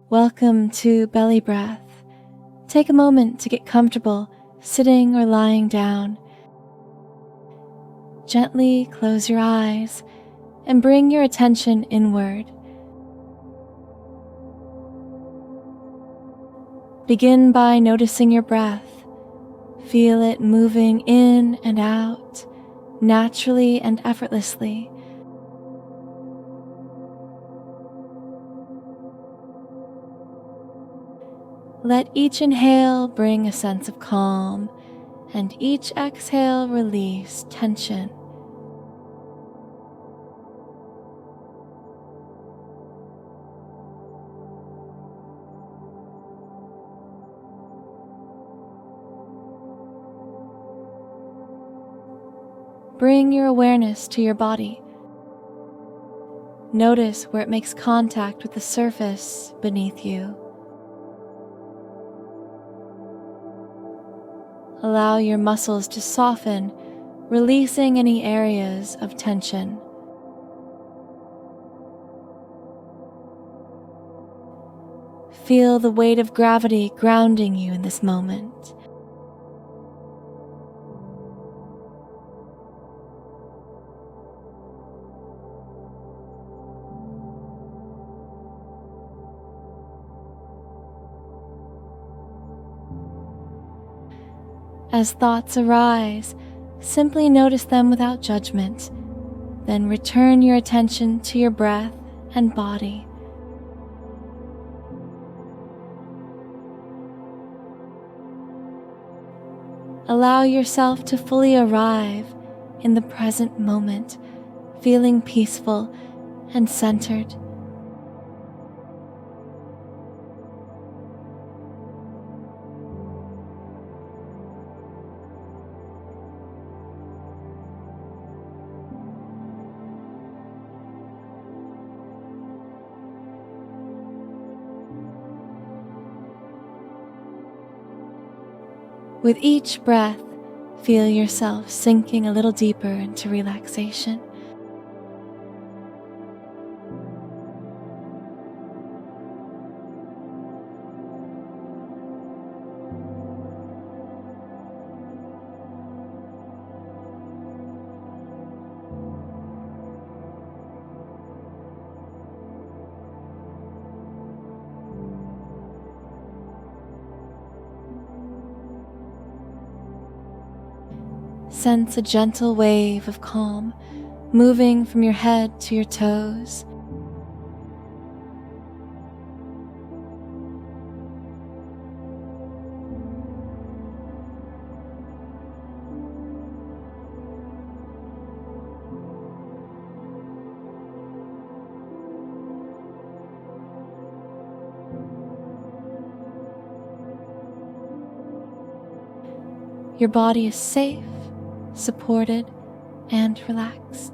Welcome to BellyBreath. Take a moment to get comfortable sitting or lying down. Gently close your eyes and bring your attention inward. Begin by noticing your breath. Feel it moving in and out, naturally and effortlessly. Let each inhale bring a sense of calm, and each exhale release tension. Bring your awareness to your body. Notice where it makes contact with the surface beneath you. Allow your muscles to soften, releasing any areas of tension. Feel the weight of gravity grounding you in this moment. As thoughts arise, simply notice them without judgment, then return your attention to your breath and body. Allow yourself to fully arrive in the present moment, feeling peaceful and centered. With each breath, feel yourself sinking a little deeper into relaxation. Sense a gentle wave of calm moving from your head to your toes. Your body is safe, supported, and relaxed.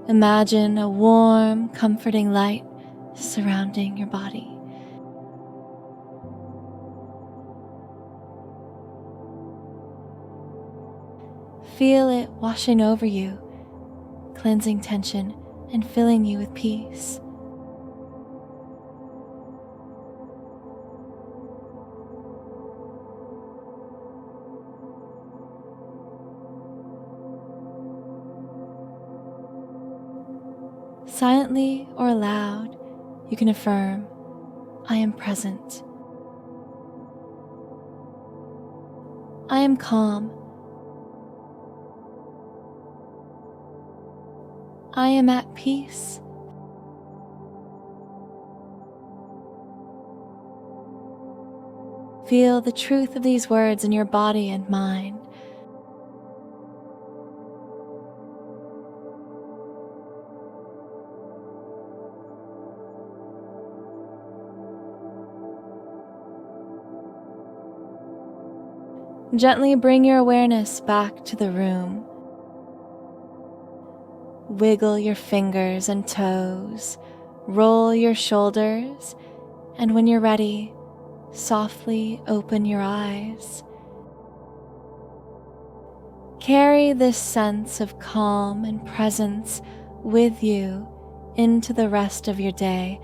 Imagine a warm, comforting light surrounding your body. Feel it washing over you, cleansing tension and filling you with peace. Silently or aloud, you can affirm, I am present. I am calm. I am at peace. Feel the truth of these words in your body and mind. Gently bring your awareness back to the room. Wiggle your fingers and toes, roll your shoulders, and when you're ready, softly open your eyes. Carry this sense of calm and presence with you into the rest of your day,